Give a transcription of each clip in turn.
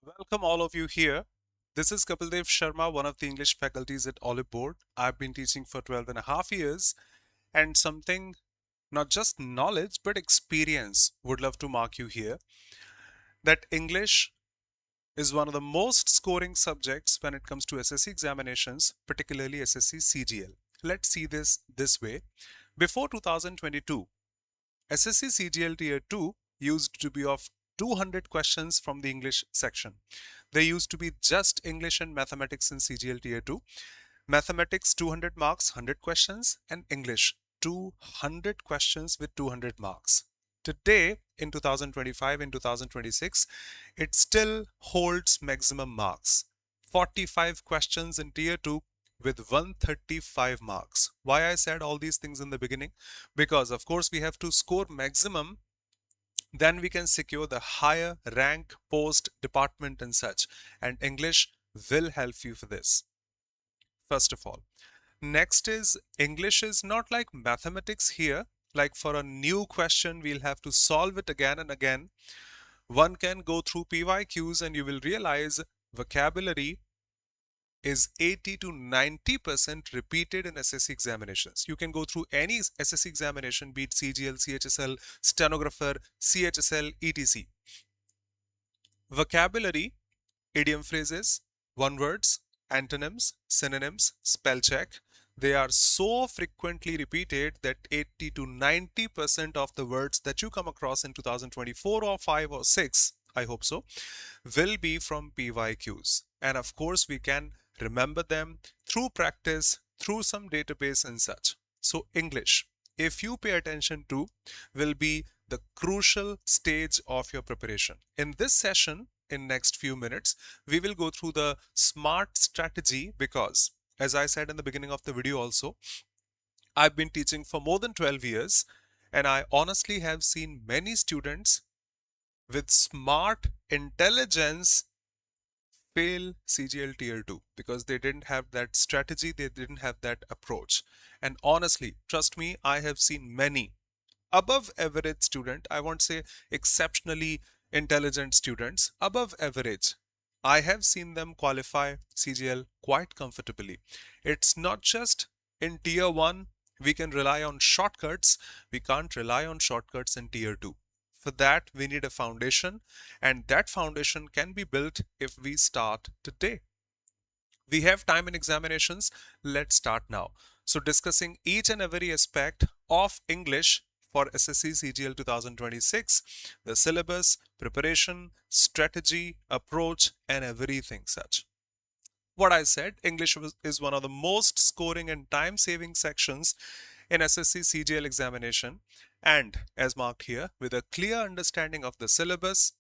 Welcome all of you here. This is Kapil Sharma, one of the English faculties at Oliveboard. I've been teaching for 12 and a half years and something not just knowledge but experience would love to mark you here that English is one of the most scoring subjects when it comes to SSC examinations, particularly SSC CGL. Let's see this way. Before 2022, SSC CGL Tier 2 used to be of 200 questions from the English section. There used to be just English and mathematics in CGL Tier 2. Mathematics 200 marks, 100 questions, and English 200 questions with 200 marks. Today, in 2025, in 2026, it still holds maximum marks. 45 questions in Tier 2 with 135 marks. Why I said all these things in the beginning? Because, of course, we have to score maximum, then we can secure the higher rank, post, department, and such. And English will help you for this, first of all. Next is English is not like mathematics here. Like for a new question, we'll have to solve it again and again. One can go through PYQs and you will realize vocabulary is 80 to 90% repeated in SSC examinations. You can go through any SSC examination, be it CGL, CHSL, stenographer, CHSL, etc. Vocabulary, idiom phrases, one words, antonyms, synonyms, spell check. They are so frequently repeated that 80 to 90% of the words that you come across in 2024 or 5 or 6, I hope so, will be from PYQs. And of course, we can remember them through practice, through some database and such. So English, if you pay attention to, will be the crucial stage of your preparation. In this session, in next few minutes, we will go through the SMART strategy because, as I said in the beginning of the video also, I've been teaching for more than 12 years and I honestly have seen many students with smart intelligence fail CGL Tier 2 because they didn't have that strategy, they didn't have that approach. And honestly, trust me, I have seen many above average student, I won't say exceptionally intelligent students, above average. I have seen them qualify CGL quite comfortably. It's not just in Tier 1, we can rely on shortcuts. We can't rely on shortcuts in Tier 2. For that, we need a foundation, and that foundation can be built if we start today. We have time in examinations. Let's start now. So discussing each and every aspect of English for SSC CGL 2026, the syllabus, preparation, strategy, approach, and everything such. What I said, English is one of the most scoring and time-saving sections in SSC CGL examination, and as marked here, with a clear understanding of the syllabus,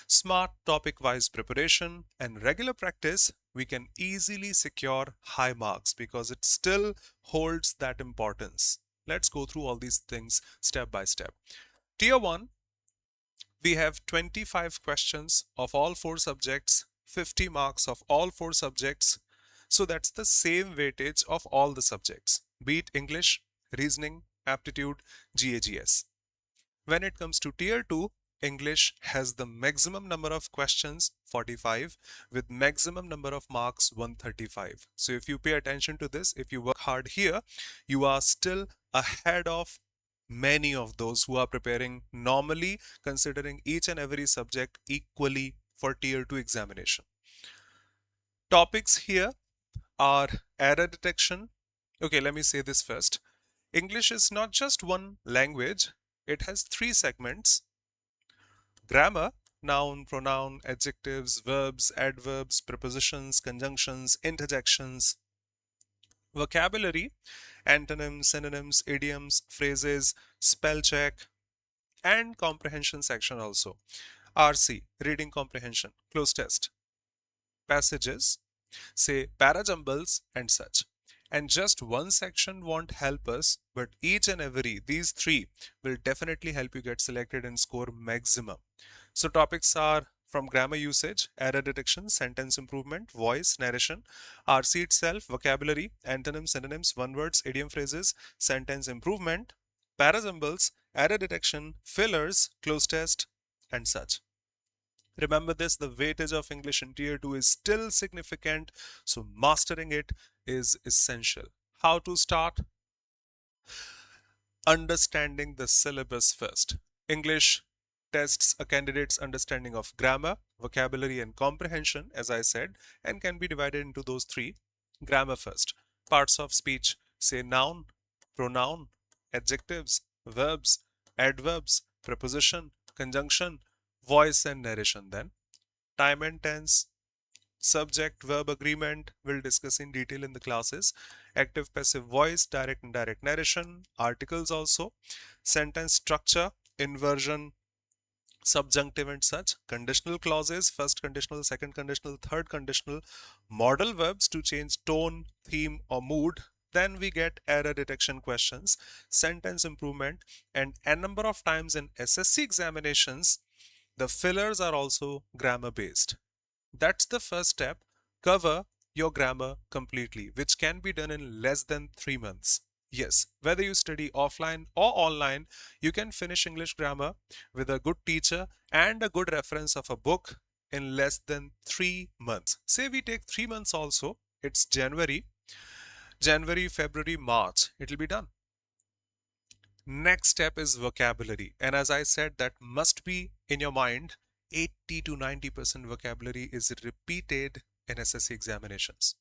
smart topic-wise preparation, and regular practice, we can easily secure high marks because it still holds that importance. Let's go through all these things step by step. Tier 1, we have 25 questions of all 4 subjects, 50 marks of all 4 subjects. So that's the same weightage of all the subjects, be it English, reasoning, aptitude, GAGS. When it comes to Tier 2, English has the maximum number of questions, 45, with maximum number of marks, 135. So if you pay attention to this, if you work hard here, you are still ahead of many of those who are preparing normally, considering each and every subject equally for Tier 2 examination. Topics here are error detection. Okay, let me say this first. English is not just one language, it has 3 segments: grammar, noun, pronoun, adjectives, verbs, adverbs, prepositions, conjunctions, interjections; vocabulary, antonyms, synonyms, idioms, phrases, spell check, and comprehension section also. RC, reading comprehension, close test, passages, say parajumbles and such. And just one section won't help us, but each and every, these 3 will definitely help you get selected and score maximum. So topics are from grammar usage, error detection, sentence improvement, voice, narration; RC itself, vocabulary, antonyms, synonyms, one words, idiom phrases, sentence improvement; parasymbols, error detection, fillers, close test, and such. Remember this, the weightage of English in tier 2 is still significant, so mastering it is essential. How to start? Understanding the syllabus first. English tests a candidate's understanding of grammar, vocabulary, and comprehension, as I said, and can be divided into those three. Grammar first. Parts of speech, say noun, pronoun, adjectives, verbs, adverbs, preposition, conjunction, voice, and narration. Then time and tense, subject verb agreement, we'll discuss in detail in the classes. Active passive voice, direct and indirect narration, articles also, sentence structure, inversion, subjunctive and such, conditional clauses, first conditional, second conditional, third conditional, modal verbs to change tone, theme, or mood. Then we get error detection questions, sentence improvement, and a number of times in SSC examinations, the fillers are also grammar based. That's the first step. Cover your grammar completely, which can be done in less than 3 months. Yes, whether you study offline or online, you can finish English grammar with a good teacher and a good reference of a book in less than 3 months. Say we take 3 months also, it's January, February, March, it'll be done. Next step is vocabulary. And as I said, that must be in your mind. 80 to 90% vocabulary is repeated in SSC examinations.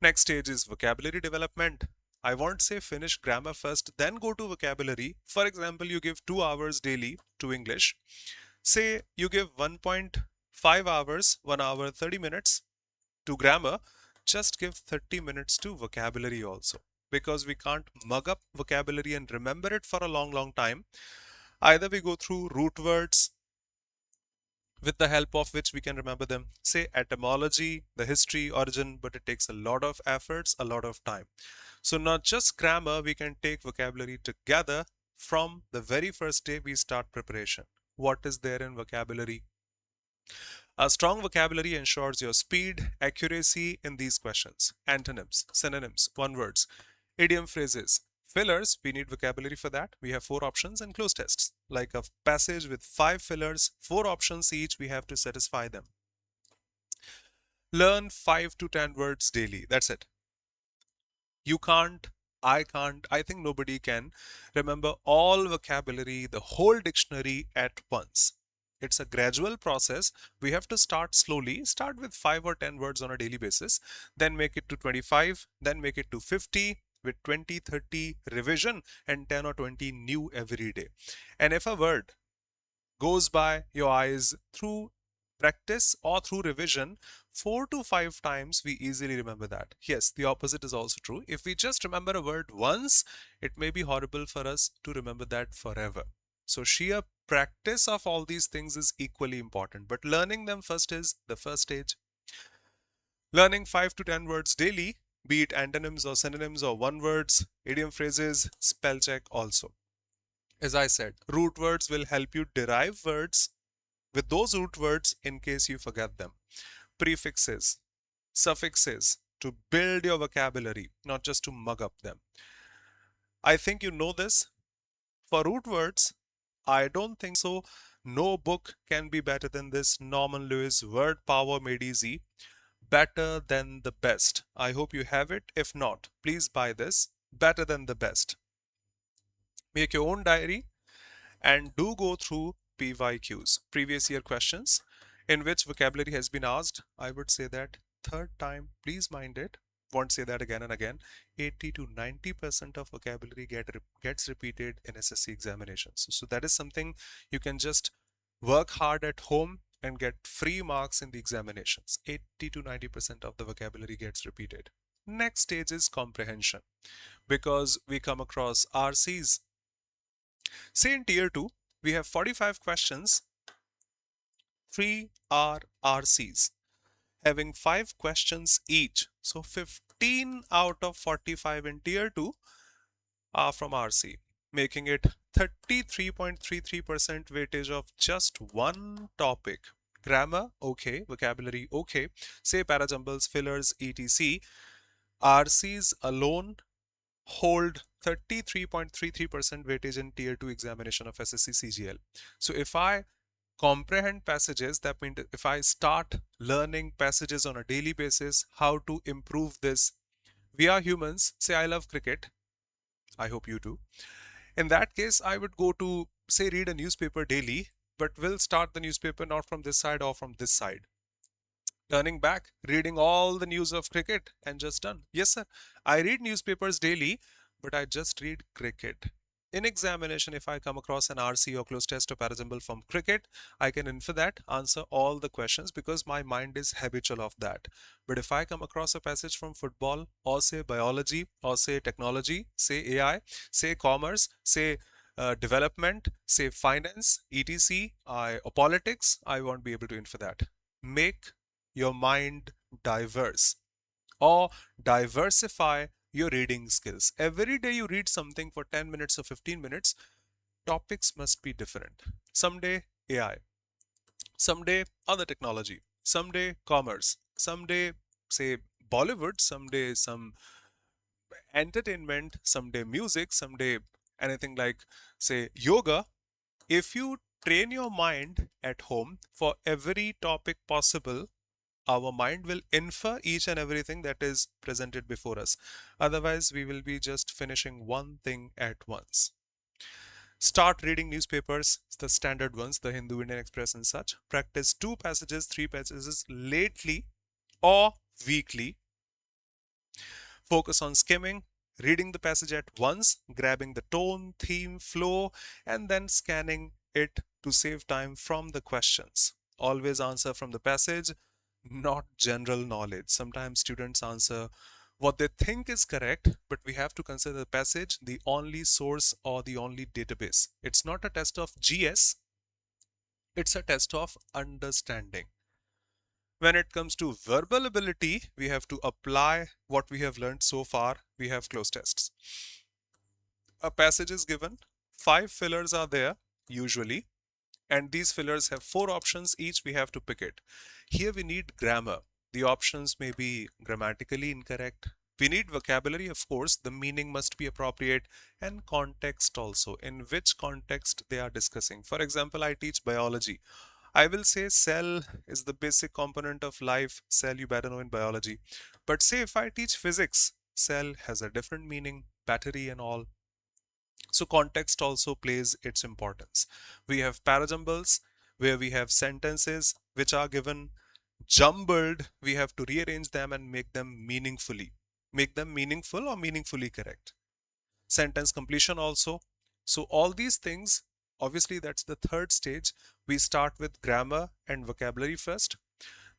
Next stage is vocabulary development. I won't say finish grammar first, then go to vocabulary. For example, you give 2 hours daily to English. Say you give 1.5 hours, 1 hour 30 minutes to grammar. Just give 30 minutes to vocabulary also, because we can't mug up vocabulary and remember it for a long time. Either we go through root words with the help of which we can remember them, say etymology, the history, origin, but it takes a lot of efforts, a lot of time. So not just grammar, we can take vocabulary together. From the very first day we start preparation. What is there in vocabulary? A strong vocabulary ensures your speed, accuracy in these questions. Antonyms, synonyms, one words, idiom phrases, fillers. We need vocabulary for that. We have 4 options, and cloze tests. Like a passage with 5 fillers, 4 options each, we have to satisfy them. Learn 5 to 10 words daily. That's it. You can't, I can't, I think nobody can remember all vocabulary, the whole dictionary at once. It's a gradual process. We have to start slowly. Start with 5 or 10 words on a daily basis, then make it to 25, then make it to 50, with 20, 30 revision, and 10 or 20 new every day. And if a word goes by your eyes through practice or through revision 4 to 5 times, we easily remember that. Yes, the opposite is also true. If we just remember a word once, it may be horrible for us to remember that forever. So sheer practice of all these things is equally important, but learning them first is the first stage. Learning 5 to 10 words daily, be it antonyms or synonyms or one words, idiom phrases, spell check also. As I said, root words will help you derive words with those root words in case you forget them. Prefixes, suffixes, to build your vocabulary, not just to mug up them. I think you know this. For root words, I don't think so. No book can be better than this Norman Lewis Word Power Made Easy. Better than the best. I hope you have it. If not, please buy this. Better than the best. Make your own diary and do go through PYQs, previous year questions, in which vocabulary has been asked. I would say that third time, please mind it. Won't say that again and again. 80 to 90% of vocabulary gets repeated in SSC examinations. So that is something you can just work hard at home and get free marks in the examinations. 80 to 90% of the vocabulary gets repeated. Next stage is comprehension, because we come across RCs. Say in tier 2, we have 45 questions, 3 are RCs, having 5 questions each. So 15 out of 45 in tier 2 are from RC, making it 33.33% weightage of just one topic. Grammar, okay. Vocabulary, okay. Say parajumbles, fillers, etc. RCs alone hold 33.33% weightage in tier 2 examination of SSC CGL. So if I comprehend passages, that means if I start learning passages on a daily basis, how to improve this. We are humans. Say I love cricket. I hope you do. In that case, I would go to, say, read a newspaper daily, but will start the newspaper not from this side or from this side. Turning back, reading all the news of cricket and just done. Yes, sir. I read newspapers daily, but I just read cricket. In examination, if I come across an RC or close test or parasymple from cricket, I can infer that, answer all the questions because my mind is habitual of that. But if I come across a passage from football or say biology or say technology, say AI, say commerce, say development, say finance, etc., or politics, I won't be able to infer that. Make your mind diverse or diversify your reading skills. Every day you read something for 10 minutes or 15 minutes, topics must be different. Someday AI, someday other technology, someday commerce, someday say Bollywood, someday some entertainment, someday music, someday anything like say yoga. If you train your mind at home for every topic possible, our mind will infer each and everything that is presented before us. Otherwise, we will be just finishing one thing at once. Start reading newspapers, the standard ones, the Hindu, Indian Express, and such. Practice 2 passages, 3 passages lately or weekly. Focus on skimming, reading the passage at once, grabbing the tone, theme, flow, and then scanning it to save time from the questions. Always answer from the passage, not general knowledge. Sometimes students answer what they think is correct, but we have to consider the passage the only source or the only database. It's not a test of GS, it's a test of understanding. When it comes to verbal ability, we have to apply what we have learned so far. We have cloze tests. A passage is given, 5 fillers are there usually, and these fillers have 4 options each. We have to pick it. Here we need grammar. The options may be grammatically incorrect. We need vocabulary, of course, the meaning must be appropriate, and context also, in which context they are discussing. For example, I teach biology. I will say cell is the basic component of life. Cell you better know in biology. But say if I teach physics, cell has a different meaning, battery and all. So context also plays its importance. We have parajumbles where we have sentences which are given jumbled. We have to rearrange them and make them meaningfully. Make them meaningful or meaningfully correct. Sentence completion also. So all these things, obviously that's the third stage. We start with grammar and vocabulary first,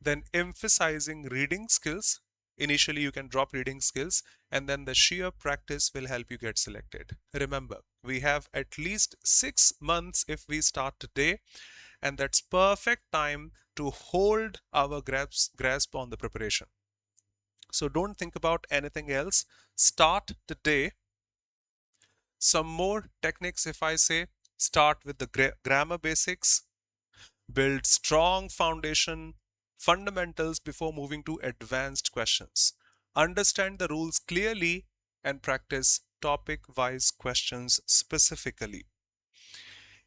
then emphasizing reading skills. Initially you can drop reading skills, and then the sheer practice will help you get selected. Remember, we have at least 6 months if we start today, and that's perfect time to hold our grasp on the preparation. So don't think about anything else. Start today. Some more techniques, if I say, start with the grammar basics, build strong foundation, fundamentals before moving to advanced questions. Understand the rules clearly and practice topic-wise questions specifically.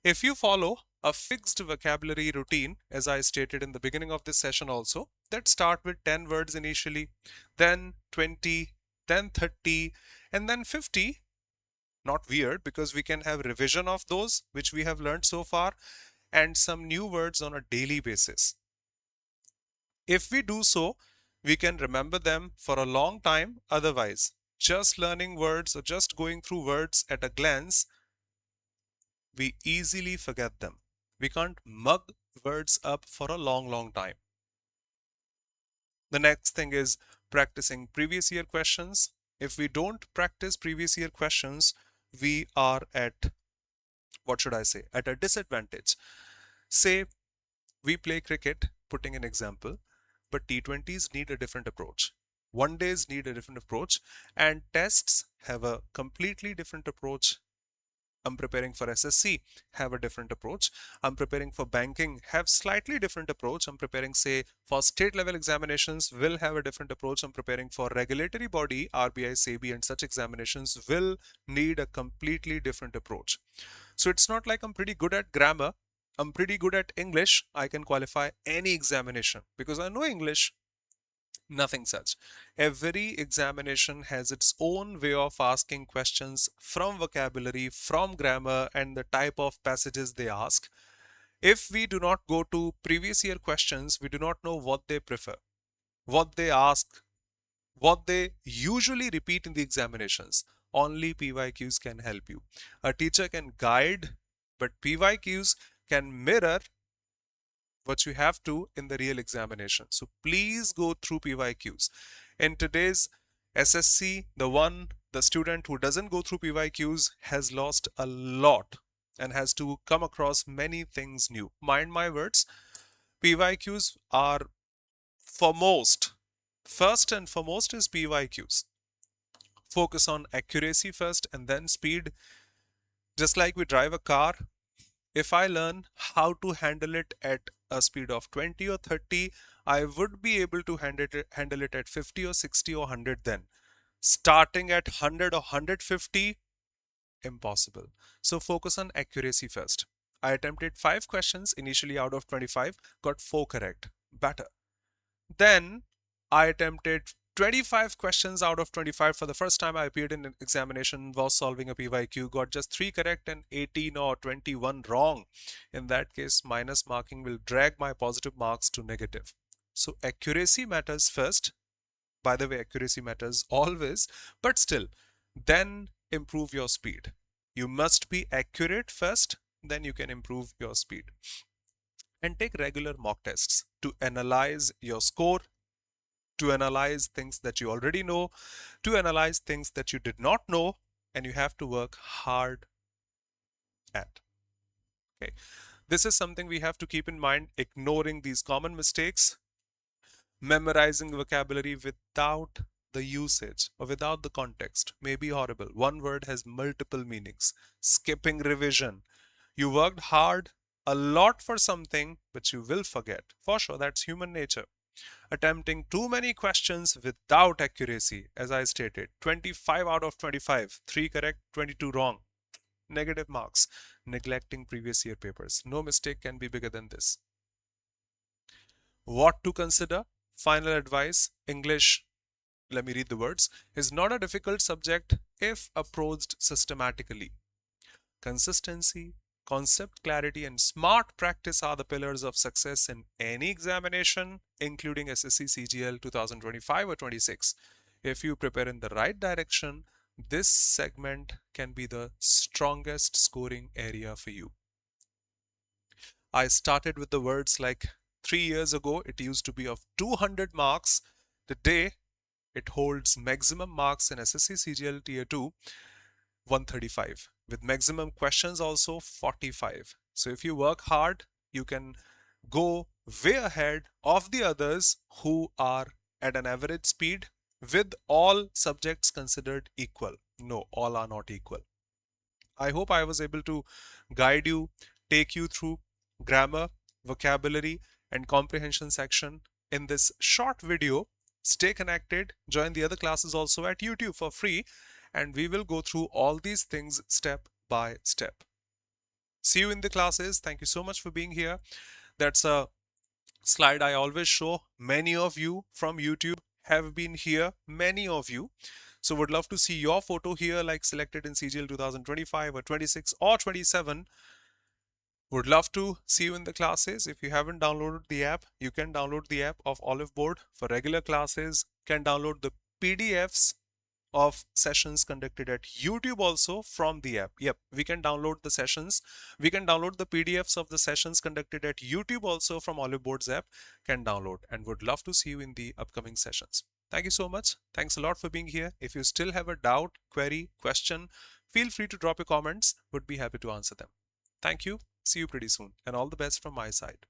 If you follow a fixed vocabulary routine, as I stated in the beginning of this session also, that start with 10 words initially, then 20, then 30, and then 50. Not weird, because we can have revision of those which we have learned so far and some new words on a daily basis. If we do so, we can remember them for a long time. Otherwise, just learning words or just going through words at a glance, we easily forget them. We can't mug words up for a long time. The next thing is practicing previous year questions. If we don't practice previous year questions, we are at, what should I say, at a disadvantage. Say we play cricket, putting an example, but T20s need a different approach. One days need a different approach, and tests have a completely different approach. I'm preparing for SSC, have a different approach. I'm preparing for banking, have slightly different approach. I'm preparing, say, for state level examinations, will have a different approach. I'm preparing for regulatory body, RBI, SEBI, and such examinations will need a completely different approach. So it's not like I'm pretty good at grammar. I'm pretty good at English. I can qualify any examination because I know English. Nothing such. Every examination has its own way of asking questions from vocabulary, from grammar, and the type of passages they ask. If we do not go to previous year questions, we do not know what they prefer, what they ask, what they usually repeat in the examinations. Only PYQs can help you. A teacher can guide, but PYQs can mirror what you have to in the real examination. So please go through PYQs. In today's SSC, the student who doesn't go through PYQs has lost a lot and has to come across many things new. Mind my words, PYQs are foremost. First and foremost is PYQs. Focus on accuracy first and then speed. Just like we drive a car, if I learn how to handle it at a speed of 20 or 30, I would be able to handle it at 50 or 60 or 100 then. Starting at 100 or 150, impossible. So focus on accuracy first. I attempted 5 questions initially out of 25, got 4 correct. Better. Then I attempted 25 questions out of 25 for the first time I appeared in an examination, was solving a PYQ, got just 3 correct and 18 or 21 wrong. In that case, minus marking will drag my positive marks to negative. So accuracy matters first. By the way, accuracy matters always, but still, then improve your speed. You must be accurate first, then you can improve your speed. And take regular mock tests to analyze your score, to analyze things that you already know, to analyze things that you did not know, and you have to work hard at. Okay, this is something we have to keep in mind, ignoring these common mistakes, memorizing vocabulary without the usage or without the context may be horrible. One word has multiple meanings. Skipping revision. You worked hard a lot for something, but you will forget. For sure, that's human nature. Attempting too many questions without accuracy, as I stated, 25 out of 25, 3 correct, 22 wrong, negative marks. Neglecting previous year papers. No mistake can be bigger than this. What to consider? Final advice, English, let me read the words, is not a difficult subject if approached systematically. Consistency, concept clarity, and smart practice are the pillars of success in any examination, including SSC CGL 2025 or 26. If you prepare in the right direction, this segment can be the strongest scoring area for you. I started with the words like 3 years ago, it used to be of 200 marks. Today, it holds maximum marks in SSC CGL Tier 2, 135, with maximum questions also 45. So if you work hard, you can go way ahead of the others who are at an average speed with all subjects considered equal. No, all are not equal. I hope I was able to guide you, take you through grammar, vocabulary, and comprehension section in this short video. Stay connected, join the other classes also at YouTube for free, and we will go through all these things step by step. See you in the classes. Thank you so much for being here. That's a slide I always show. Many of you from YouTube have been here, many of you. So would love to see your photo here, like selected in CGL 2025 or 26 or 27. Would love to see you in the classes. If you haven't downloaded the app, you can download the app of Oliveboard for regular classes. Can download the PDFs of sessions conducted at YouTube also from the app. Yep, we can download the sessions. We can download the PDFs of the sessions conducted at YouTube also from Oliveboard's app. Can download, and would love to see you in the upcoming sessions. Thank you so much. Thanks a lot for being here. If you still have a doubt, query, question, feel free to drop your comments. Would be happy to answer them. Thank you. See you pretty soon, and all the best from my side.